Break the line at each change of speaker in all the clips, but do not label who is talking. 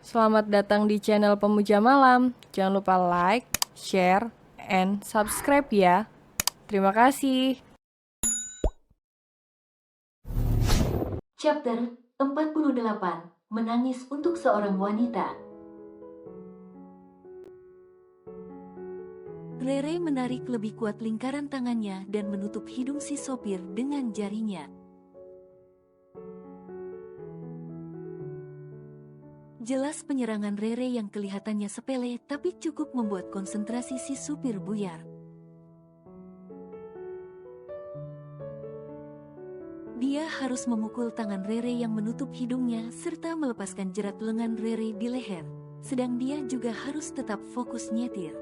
Selamat datang di channel Pemuja Malam. Jangan lupa like, share, and subscribe ya. Terima kasih.
Chapter 48. Menangis untuk seorang wanita. Rere menarik lebih kuat lingkaran tangannya dan menutup hidung si sopir dengan jarinya. Jelas penyerangan Rere yang kelihatannya sepele tapi cukup membuat konsentrasi si supir buyar. Dia harus memukul tangan Rere yang menutup hidungnya serta melepaskan jerat lengan Rere di leher. Sedang dia juga harus tetap fokus nyetir.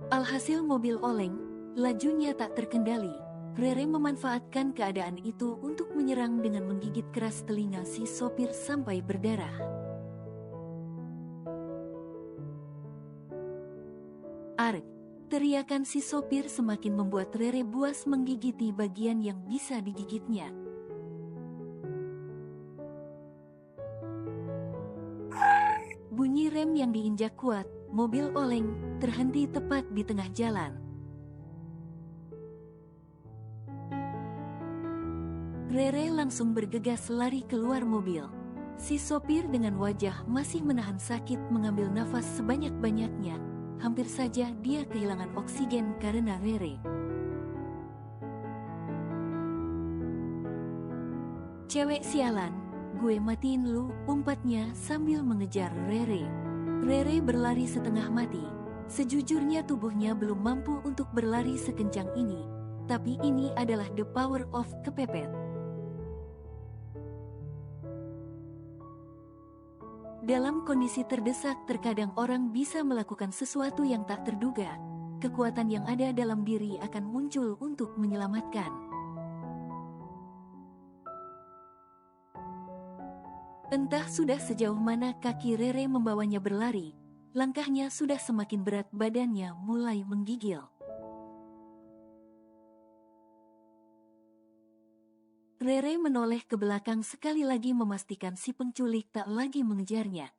Alhasil mobil oleng, lajunya tak terkendali. Rere memanfaatkan keadaan itu untuk menyerang dengan menggigit keras telinga si sopir sampai berdarah. Arg! Teriakan si sopir semakin membuat Rere buas menggigiti bagian yang bisa digigitnya. Bunyi rem yang diinjak kuat, mobil oleng, terhenti tepat di tengah jalan. Rere langsung bergegas lari keluar mobil. Si sopir dengan wajah masih menahan sakit mengambil nafas sebanyak-banyaknya. Hampir saja dia kehilangan oksigen karena Rere. Cewek sialan, gue matiin lu, umpatnya sambil mengejar Rere. Rere berlari setengah mati. Sejujurnya tubuhnya belum mampu untuk berlari sekencang ini. Tapi ini adalah the power of kepepet. Dalam kondisi terdesak terkadang orang bisa melakukan sesuatu yang tak terduga. Kekuatan yang ada dalam diri akan muncul untuk menyelamatkan. Entah sudah sejauh mana kaki Rere membawanya berlari, langkahnya sudah semakin berat, badannya mulai menggigil. Rere menoleh ke belakang sekali lagi memastikan si penculik tak lagi mengejarnya.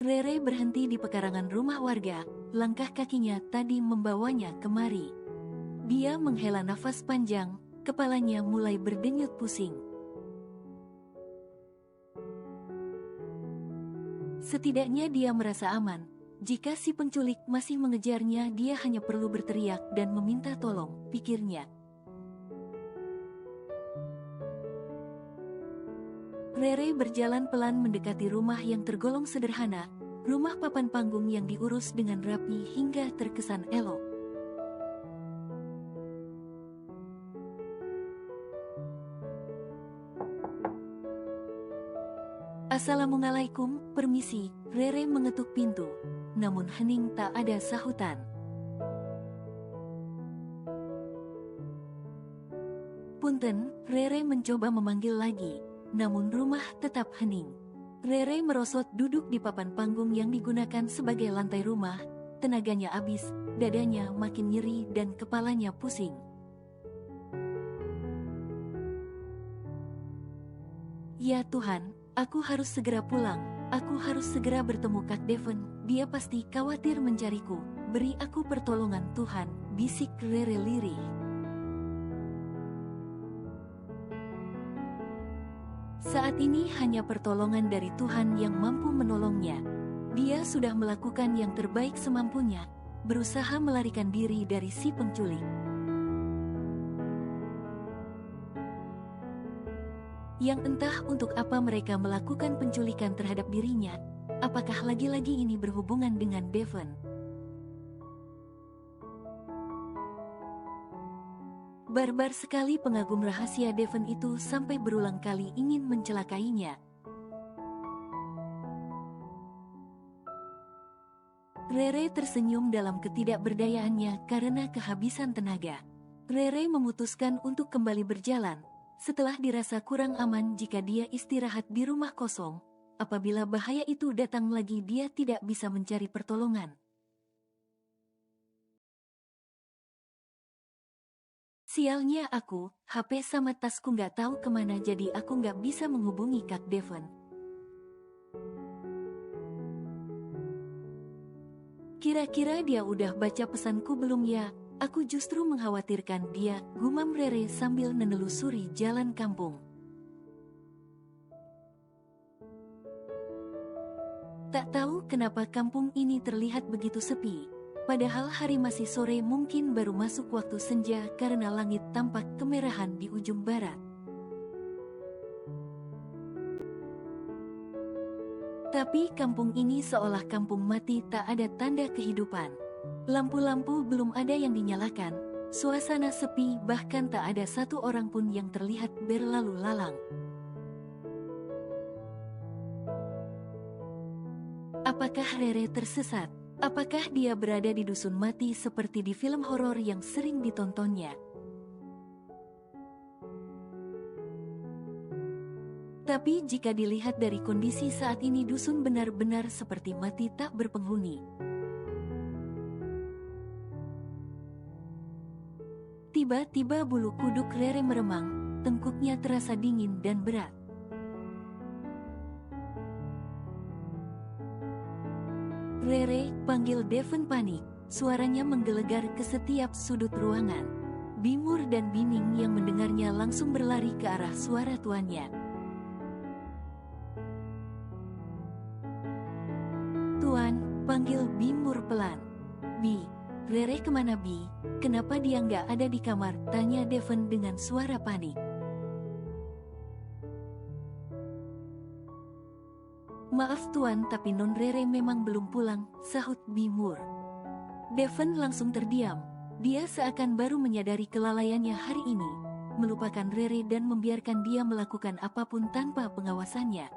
Rere berhenti di pekarangan rumah warga, langkah kakinya tadi membawanya kemari. Dia menghela nafas panjang, kepalanya mulai berdenyut pusing. Setidaknya dia merasa aman. Jika si penculik masih mengejarnya, dia hanya perlu berteriak dan meminta tolong, pikirnya. Rere berjalan pelan mendekati rumah yang tergolong sederhana, rumah papan panggung yang diurus dengan rapi hingga terkesan elok. Assalamualaikum, permisi, Rere mengetuk pintu. Namun hening tak ada sahutan. Punten, Rere mencoba memanggil lagi, namun rumah tetap hening. Rere merosot duduk di papan panggung yang digunakan sebagai lantai rumah, tenaganya habis, dadanya makin nyeri dan kepalanya pusing. Ya Tuhan, aku harus segera pulang, aku harus segera bertemu Kak Devon, dia pasti khawatir mencariku, beri aku pertolongan Tuhan, bisik Rere lirih. Saat ini hanya pertolongan dari Tuhan yang mampu menolongnya. Dia sudah melakukan yang terbaik semampunya, berusaha melarikan diri dari si penculik. Yang entah untuk apa mereka melakukan penculikan terhadap dirinya, apakah lagi-lagi ini berhubungan dengan Devon? Barbar sekali pengagum rahasia Devon itu sampai berulang kali ingin mencelakainya. Rere tersenyum dalam ketidakberdayaannya karena kehabisan tenaga. Rere memutuskan untuk kembali berjalan, setelah dirasa kurang aman jika dia istirahat di rumah kosong. Apabila bahaya itu datang lagi, dia tidak bisa mencari pertolongan. Sialnya aku, HP sama tasku nggak tahu kemana jadi aku nggak bisa menghubungi Kak Devon. Kira-kira dia udah baca pesanku belum ya? Aku justru mengkhawatirkan dia, gumam Rere sambil menelusuri jalan kampung. Tak tahu kenapa kampung ini terlihat begitu sepi. Padahal hari masih sore, mungkin baru masuk waktu senja karena langit tampak kemerahan di ujung barat. Tapi kampung ini seolah kampung mati, tak ada tanda kehidupan. Lampu-lampu belum ada yang dinyalakan, suasana sepi, bahkan tak ada satu orang pun yang terlihat berlalu lalang. Apakah Rere tersesat? Apakah dia berada di dusun mati seperti di film horor yang sering ditontonnya? Tapi jika dilihat dari kondisi saat ini, dusun benar-benar seperti mati tak berpenghuni. Tiba-tiba bulu kuduk Rere meremang, tengkuknya terasa dingin dan berat. Rere, panggil Devon panik. Suaranya menggelegar ke setiap sudut ruangan. Bimur dan Bining yang mendengarnya langsung berlari ke arah suara tuannya. Tuan, panggil Bimur pelan. Bi, Rere kemana Bi? Kenapa dia nggak ada di kamar? Tanya Devon dengan suara panik. Maaf tuan, tapi non Rere memang belum pulang, sahut Bimur. Devon langsung terdiam. Dia seakan baru menyadari kelalaiannya hari ini, melupakan Rere dan membiarkan dia melakukan apapun tanpa pengawasannya.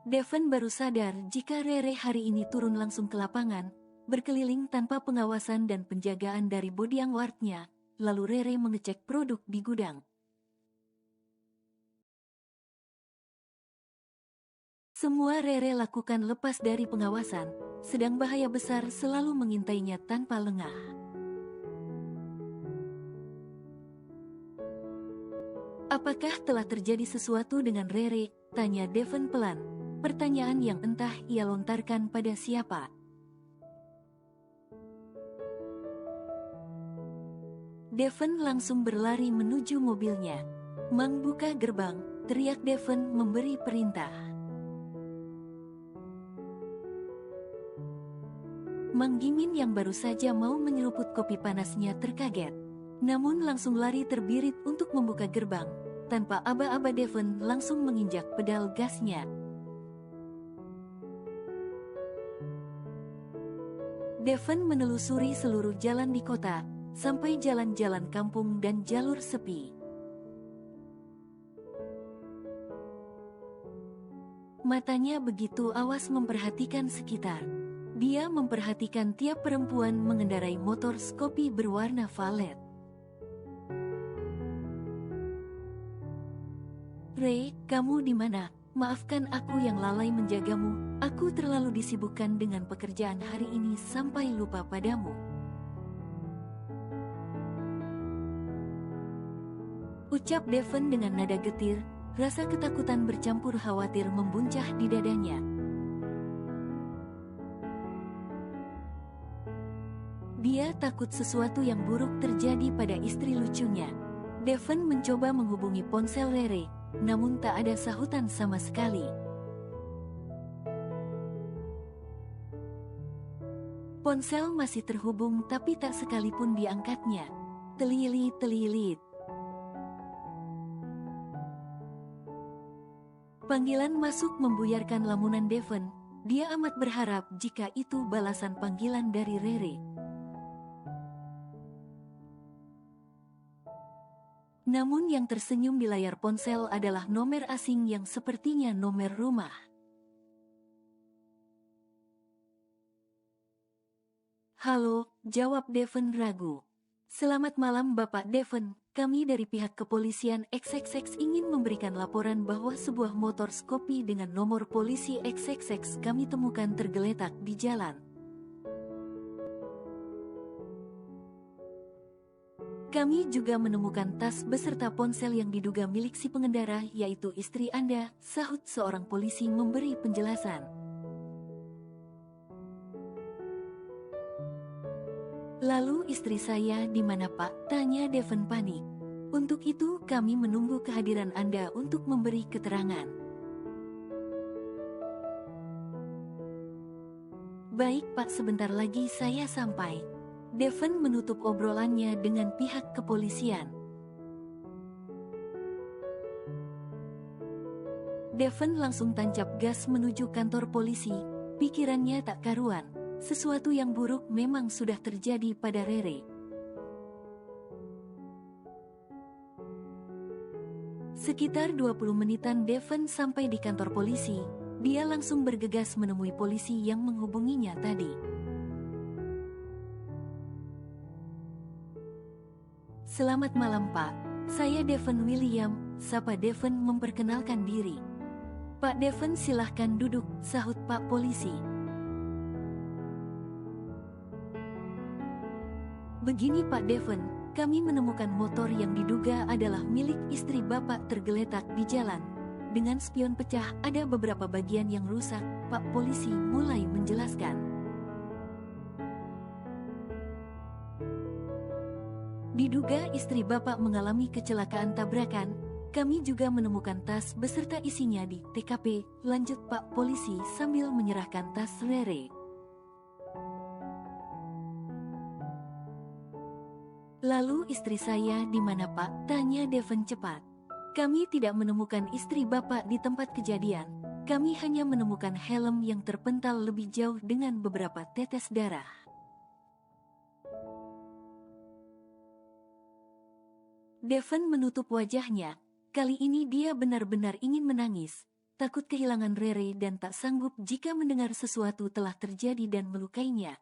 Devon baru sadar jika Rere hari ini turun langsung ke lapangan, berkeliling tanpa pengawasan dan penjagaan dari bodyguard-nya, lalu Rere mengecek produk di gudang. Semua Rere lakukan lepas dari pengawasan, sedang bahaya besar selalu mengintainya tanpa lengah. Apakah telah terjadi sesuatu dengan Rere? Tanya Devon pelan. Pertanyaan yang entah ia lontarkan pada siapa. Devon langsung berlari menuju mobilnya. Mang, buka gerbang, teriak Devon memberi perintah. Mang Gimin yang baru saja mau menyeruput kopi panasnya terkaget. Namun langsung lari terbirit untuk membuka gerbang. Tanpa aba-aba Devon langsung menginjak pedal gasnya. Devon menelusuri seluruh jalan di kota, sampai jalan-jalan kampung dan jalur sepi. Matanya begitu awas memperhatikan sekitar. Dia memperhatikan tiap perempuan mengendarai motor Scoopy berwarna violet. Ray, kamu di mana? Maafkan aku yang lalai menjagamu, aku terlalu disibukkan dengan pekerjaan hari ini sampai lupa padamu. Ucap Devon dengan nada getir, rasa ketakutan bercampur khawatir membuncah di dadanya. Dia takut sesuatu yang buruk terjadi pada istri lucunya. Devon mencoba menghubungi ponsel Rere, namun tak ada sahutan sama sekali. Ponsel masih terhubung tapi tak sekalipun diangkatnya. Telilit-telilit. Panggilan masuk membuyarkan lamunan Devon. Dia amat berharap jika itu balasan panggilan dari Rere. Namun yang tersenyum di layar ponsel adalah nomor asing yang sepertinya nomor rumah. Halo, jawab Devon ragu. Selamat malam Bapak Devon, kami dari pihak kepolisian XXX ingin memberikan laporan bahwa sebuah motor Scoopy dengan nomor polisi XXX kami temukan tergeletak di jalan. Kami juga menemukan tas beserta ponsel yang diduga milik si pengendara, yaitu istri Anda, sahut seorang polisi memberi penjelasan. Lalu istri saya di mana Pak? Tanya Devon panik. Untuk itu kami menunggu kehadiran Anda untuk memberi keterangan. Baik Pak, sebentar lagi saya sampai. Devon menutup obrolannya dengan pihak kepolisian. Devon langsung tancap gas menuju kantor polisi. Pikirannya tak karuan. Sesuatu yang buruk memang sudah terjadi pada Rere. Sekitar 20 menitan Devon sampai di kantor polisi. Dia langsung bergegas menemui polisi yang menghubunginya tadi. Selamat malam Pak, saya Devon William, sapa Devon memperkenalkan diri. Pak Devon silahkan duduk, sahut Pak polisi. Begini Pak Devon, kami menemukan motor yang diduga adalah milik istri Bapak tergeletak di jalan. Dengan spion pecah, ada beberapa bagian yang rusak, Pak polisi mulai menjelaskan. Diduga istri Bapak mengalami kecelakaan tabrakan. Kami juga menemukan tas beserta isinya di TKP, lanjut Pak polisi sambil menyerahkan tas Rere. Lalu istri saya di mana Pak? Tanya Devon cepat. Kami tidak menemukan istri Bapak di tempat kejadian. Kami hanya menemukan helm yang terpental lebih jauh dengan beberapa tetes darah. Devon menutup wajahnya. Kali ini dia benar-benar ingin menangis. Takut kehilangan Rere dan tak sanggup jika mendengar sesuatu telah terjadi dan melukainya.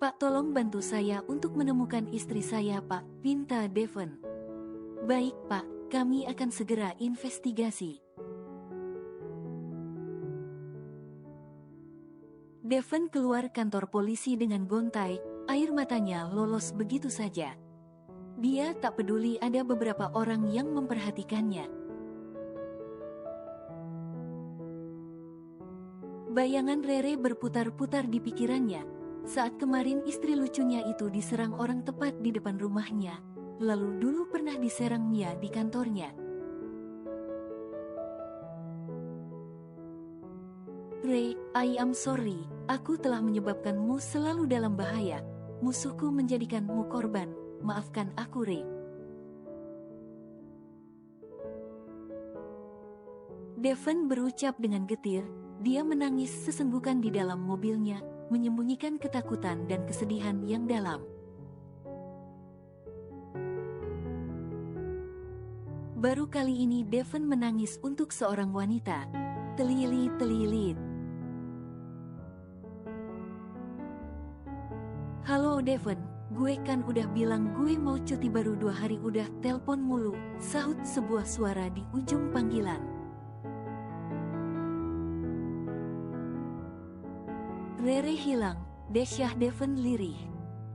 Pak, tolong bantu saya untuk menemukan istri saya, Pak, pinta Devon. Baik, Pak, kami akan segera investigasi. Devon keluar kantor polisi dengan gontai, air matanya lolos begitu saja. Dia tak peduli ada beberapa orang yang memperhatikannya. Bayangan Rere berputar-putar di pikirannya. Saat kemarin istri lucunya itu diserang orang tepat di depan rumahnya, lalu dulu pernah diserang Mia di kantornya. Re, I am sorry, aku telah menyebabkanmu selalu dalam bahaya. Musuhku menjadikanmu korban, maafkan aku Re. Devon berucap dengan getir, dia menangis sesenggukan di dalam mobilnya, menyembunyikan ketakutan dan kesedihan yang dalam. Baru kali ini Devon menangis untuk seorang wanita. Telilit-telilit. Halo Devon, gue kan udah bilang gue mau cuti baru 2 hari udah telpon mulu, sahut sebuah suara di ujung panggilan. Rere hilang, desyah Devon lirih.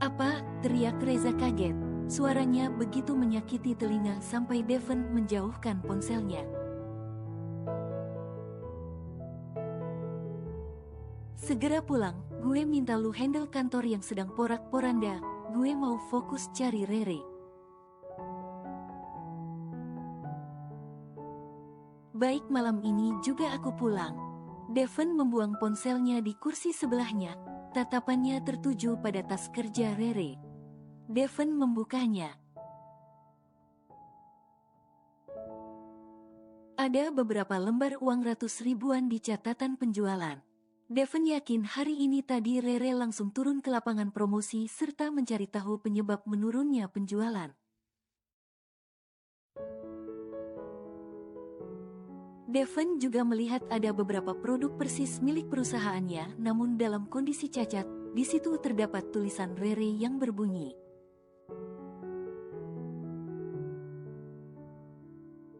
Apa? Teriak Reza kaget. Suaranya begitu menyakiti telinga sampai Devon menjauhkan ponselnya. Segera pulang, gue minta lu handle kantor yang sedang porak-poranda, gue mau fokus cari Rere. Baik, malam ini juga aku pulang. Devon membuang ponselnya di kursi sebelahnya, tatapannya tertuju pada tas kerja Rere. Devon membukanya. Ada beberapa lembar uang ratus ribuan di catatan penjualan. Devon yakin hari ini tadi Rere langsung turun ke lapangan promosi serta mencari tahu penyebab menurunnya penjualan. Devon juga melihat ada beberapa produk persis milik perusahaannya namun dalam kondisi cacat. Di situ terdapat tulisan Rere yang berbunyi,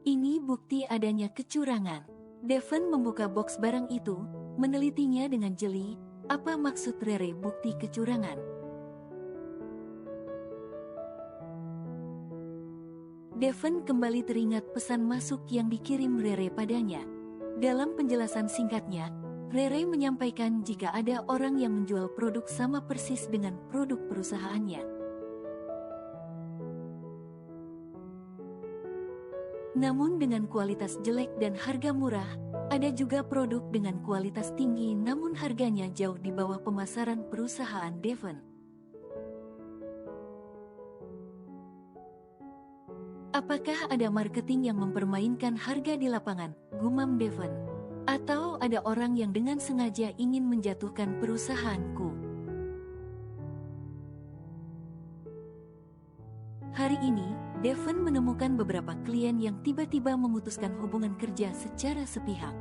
"Ini bukti adanya kecurangan." Devon membuka boks barang itu, menelitinya dengan jeli. Apa maksud Rere bukti kecurangan? Devon kembali teringat pesan masuk yang dikirim Rere padanya. Dalam penjelasan singkatnya, Rere menyampaikan jika ada orang yang menjual produk sama persis dengan produk perusahaannya. Namun dengan kualitas jelek dan harga murah, ada juga produk dengan kualitas tinggi namun harganya jauh di bawah pemasaran perusahaan Devon. Apakah ada marketing yang mempermainkan harga di lapangan, gumam Devon? Atau ada orang yang dengan sengaja ingin menjatuhkan perusahaanku? Hari ini, Devon menemukan beberapa klien yang tiba-tiba memutuskan hubungan kerja secara sepihak.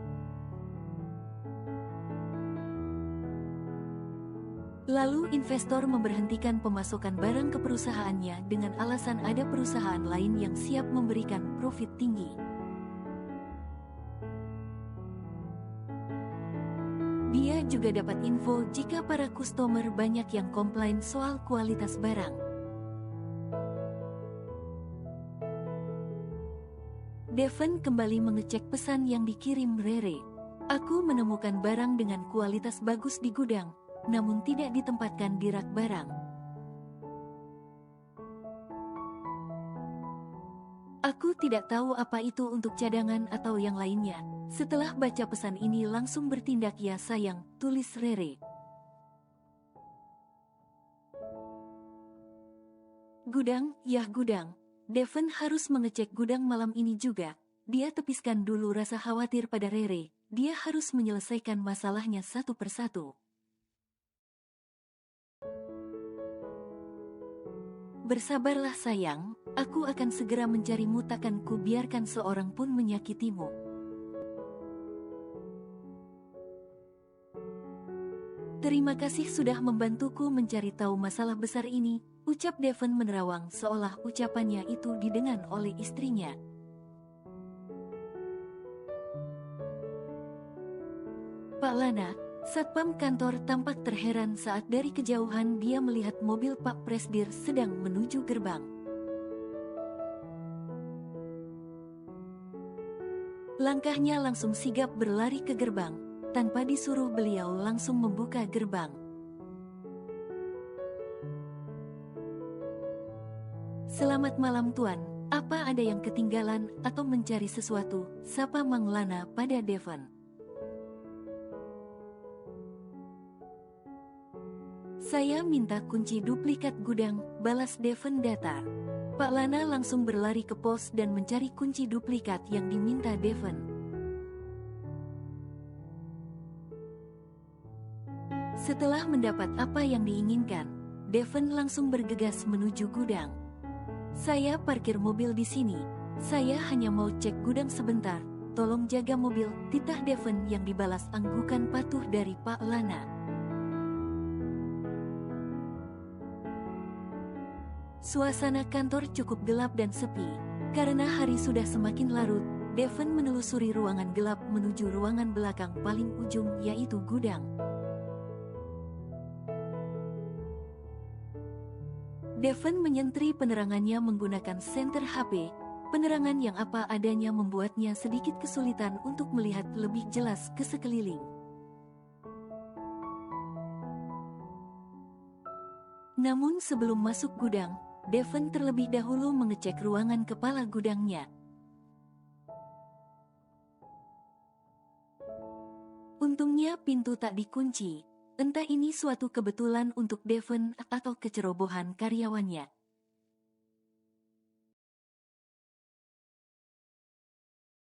Lalu investor memberhentikan pemasokan barang ke perusahaannya dengan alasan ada perusahaan lain yang siap memberikan profit tinggi. Dia juga dapat info jika para customer banyak yang komplain soal kualitas barang. Devon kembali mengecek pesan yang dikirim Rere. Aku menemukan barang dengan kualitas bagus di gudang, namun tidak ditempatkan di rak barang. Aku tidak tahu apa itu untuk cadangan atau yang lainnya. Setelah baca pesan ini langsung bertindak ya sayang, tulis Rere. Gudang, ya gudang. Devon harus mengecek gudang malam ini juga. Dia tepiskan dulu rasa khawatir pada Rere. Dia harus menyelesaikan masalahnya satu persatu. Bersabarlah sayang, aku akan segera mencarimu, takkan ku biarkan seorang pun menyakitimu. Terima kasih sudah membantuku mencari tahu masalah besar ini, ucap Devon menerawang seolah ucapannya itu didengar oleh istrinya. Pak Lana, satpam kantor tampak terheran saat dari kejauhan dia melihat mobil Pak Presdir sedang menuju gerbang. Langkahnya langsung sigap berlari ke gerbang, tanpa disuruh beliau langsung membuka gerbang. Selamat malam Tuan, apa ada yang ketinggalan atau mencari sesuatu? Sapa Mang Lana pada Devon. Saya minta kunci duplikat gudang, balas Devon datar. Pak Lana langsung berlari ke pos dan mencari kunci duplikat yang diminta Devon. Setelah mendapat apa yang diinginkan, Devon langsung bergegas menuju gudang. Saya parkir mobil di sini. Saya hanya mau cek gudang sebentar. Tolong jaga mobil, titah Devon yang dibalas anggukan patuh dari Pak Lana. Suasana kantor cukup gelap dan sepi. Karena hari sudah semakin larut, Devon menelusuri ruangan gelap menuju ruangan belakang paling ujung, yaitu gudang. Devon menyentri penerangannya menggunakan senter HP. Penerangan yang apa adanya membuatnya sedikit kesulitan untuk melihat lebih jelas ke sekeliling. Namun sebelum masuk gudang, Devon terlebih dahulu mengecek ruangan kepala gudangnya. Untungnya pintu tak dikunci. Entah ini suatu kebetulan untuk Devon atau kecerobohan karyawannya.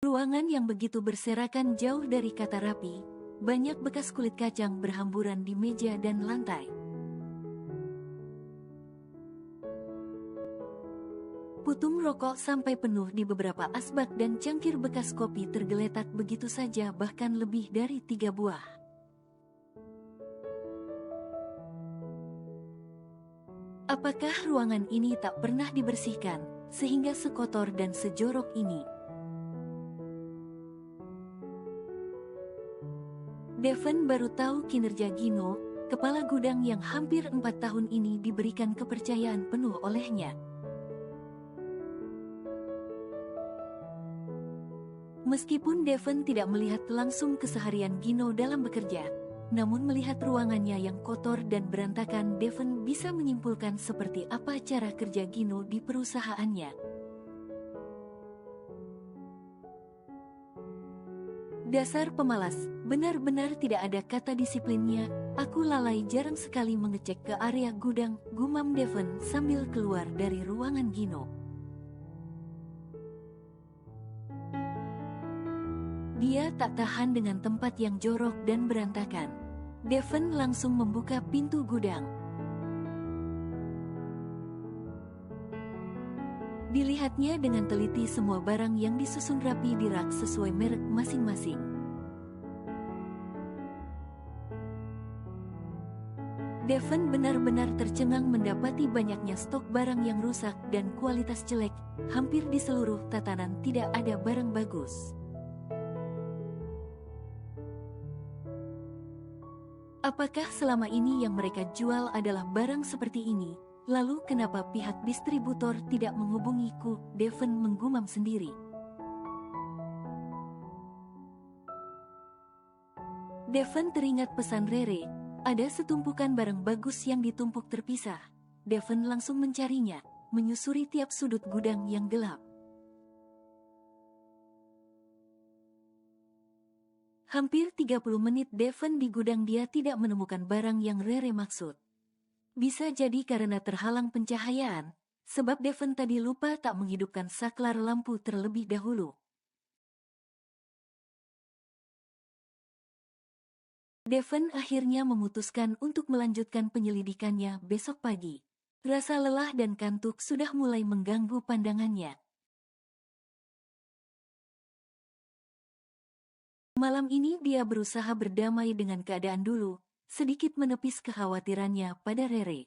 Ruangan yang begitu berserakan jauh dari kata rapi, banyak bekas kulit kacang berhamburan di meja dan lantai. Putung rokok sampai penuh di beberapa asbak dan cangkir bekas kopi tergeletak begitu saja, bahkan lebih dari 3 buah. Apakah ruangan ini tak pernah dibersihkan, sehingga sekotor dan sejorok ini? Devon baru tahu kinerja Gino, kepala gudang yang hampir 4 tahun ini diberikan kepercayaan penuh olehnya. Meskipun Devon tidak melihat langsung keseharian Gino dalam bekerja, namun melihat ruangannya yang kotor dan berantakan, Devon bisa menyimpulkan seperti apa cara kerja Gino di perusahaannya. Dasar pemalas, benar-benar tidak ada kata disiplinnya. Aku lalai, jarang sekali mengecek ke area gudang, gumam Devon sambil keluar dari ruangan Gino. Dia tak tahan dengan tempat yang jorok dan berantakan. Devon langsung membuka pintu gudang. Dilihatnya dengan teliti semua barang yang disusun rapi di rak sesuai merek masing-masing. Devon benar-benar tercengang mendapati banyaknya stok barang yang rusak dan kualitas jelek. Hampir di seluruh tatanan tidak ada barang bagus. Apakah selama ini yang mereka jual adalah barang seperti ini? Lalu kenapa pihak distributor tidak menghubungiku? Devon menggumam sendiri. Devon teringat pesan Rere, ada setumpukan barang bagus yang ditumpuk terpisah. Devon langsung mencarinya, menyusuri tiap sudut gudang yang gelap. Hampir 30 menit Devon di gudang, dia tidak menemukan barang yang Rere maksud. Bisa jadi karena terhalang pencahayaan, sebab Devon tadi lupa tak menghidupkan saklar lampu terlebih dahulu. Devon akhirnya memutuskan untuk melanjutkan penyelidikannya besok pagi. Rasa lelah dan kantuk sudah mulai mengganggu pandangannya. Malam ini dia berusaha berdamai dengan keadaan dulu, sedikit menepis kekhawatirannya pada Rere.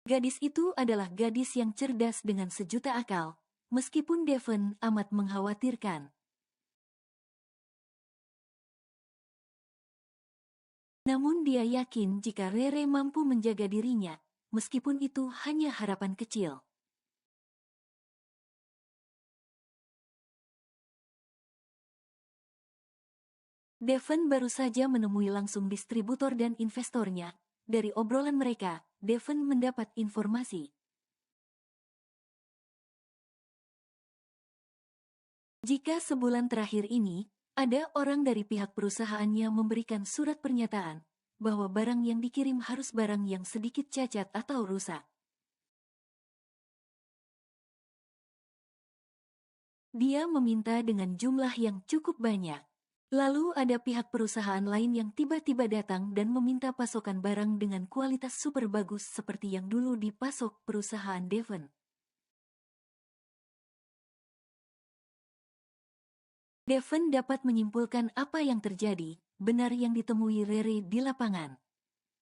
Gadis itu adalah gadis yang cerdas dengan sejuta akal, meskipun Devon amat mengkhawatirkan. Namun dia yakin jika Rere mampu menjaga dirinya, meskipun itu hanya harapan kecil. Devon baru saja menemui langsung distributor dan investornya. Dari obrolan mereka, Devon mendapat informasi. Jika sebulan terakhir ini, ada orang dari pihak perusahaannya memberikan surat pernyataan bahwa barang yang dikirim harus barang yang sedikit cacat atau rusak. Dia meminta dengan jumlah yang cukup banyak. Lalu ada pihak perusahaan lain yang tiba-tiba datang dan meminta pasokan barang dengan kualitas super bagus seperti yang dulu dipasok perusahaan Devon. Devon dapat menyimpulkan apa yang terjadi, benar yang ditemui Rere di lapangan.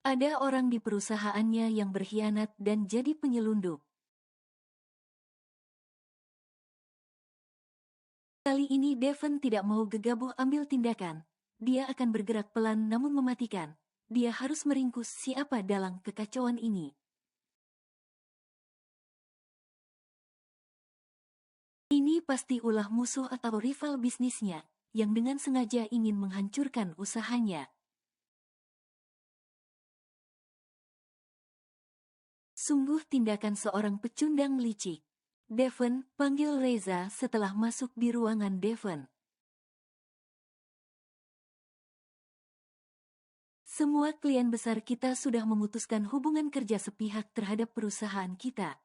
Ada orang di perusahaannya yang berkhianat dan jadi penyelundup. Kali ini Devon tidak mau gegabah ambil tindakan. Dia akan bergerak pelan namun mematikan. Dia harus meringkus siapa dalang kekacauan ini. Ini pasti ulah musuh atau rival bisnisnya, yang dengan sengaja ingin menghancurkan usahanya. Sungguh tindakan seorang pecundang licik. Devon, panggil Reza setelah masuk di ruangan Devon. Semua klien besar kita sudah memutuskan hubungan kerja sepihak terhadap perusahaan kita.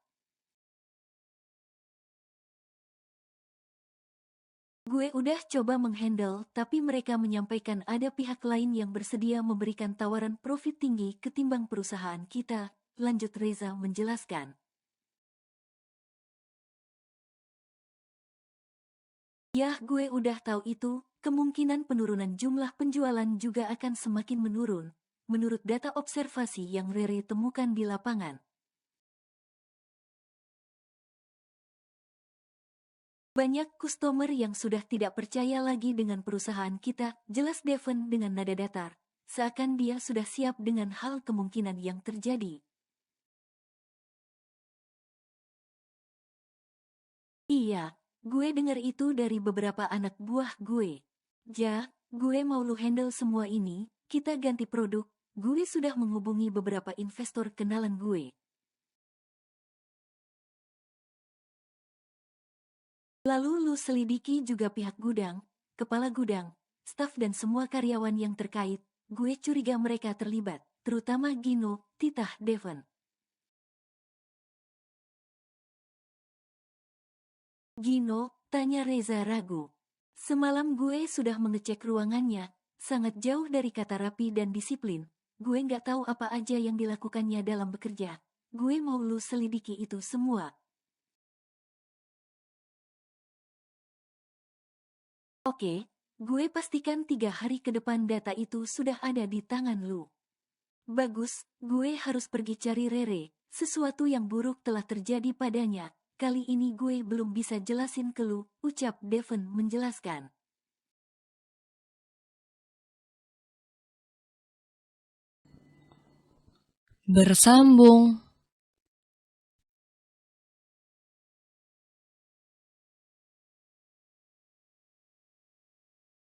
Gue udah coba menghandle, tapi mereka menyampaikan ada pihak lain yang bersedia memberikan tawaran profit tinggi ketimbang perusahaan kita, lanjut Reza menjelaskan. Yah, gue udah tahu itu, kemungkinan penurunan jumlah penjualan juga akan semakin menurun, menurut data observasi yang Rere temukan di lapangan. Banyak customer yang sudah tidak percaya lagi dengan perusahaan kita, jelas Devon dengan nada datar. Seakan dia sudah siap dengan hal kemungkinan yang terjadi. Iya, gue dengar itu dari beberapa anak buah gue. Ja, gue mau lu handle semua ini, kita ganti produk. Gue sudah menghubungi beberapa investor kenalan gue. Lalu lu selidiki juga pihak gudang, kepala gudang, staf dan semua karyawan yang terkait. Gue curiga mereka terlibat, terutama Gino, Titah, Devon. Gino, tanya Reza ragu. Semalam gue sudah mengecek ruangannya, sangat jauh dari kata rapi dan disiplin. Gue nggak tahu apa aja yang dilakukannya dalam bekerja. Gue mau lu selidiki itu semua. Oke, gue pastikan 3 hari ke depan data itu sudah ada di tangan lu. Bagus, gue harus pergi cari Rere. Sesuatu yang buruk telah terjadi padanya. Kali ini gue belum bisa jelasin ke lu, ucap Devon menjelaskan.
Bersambung.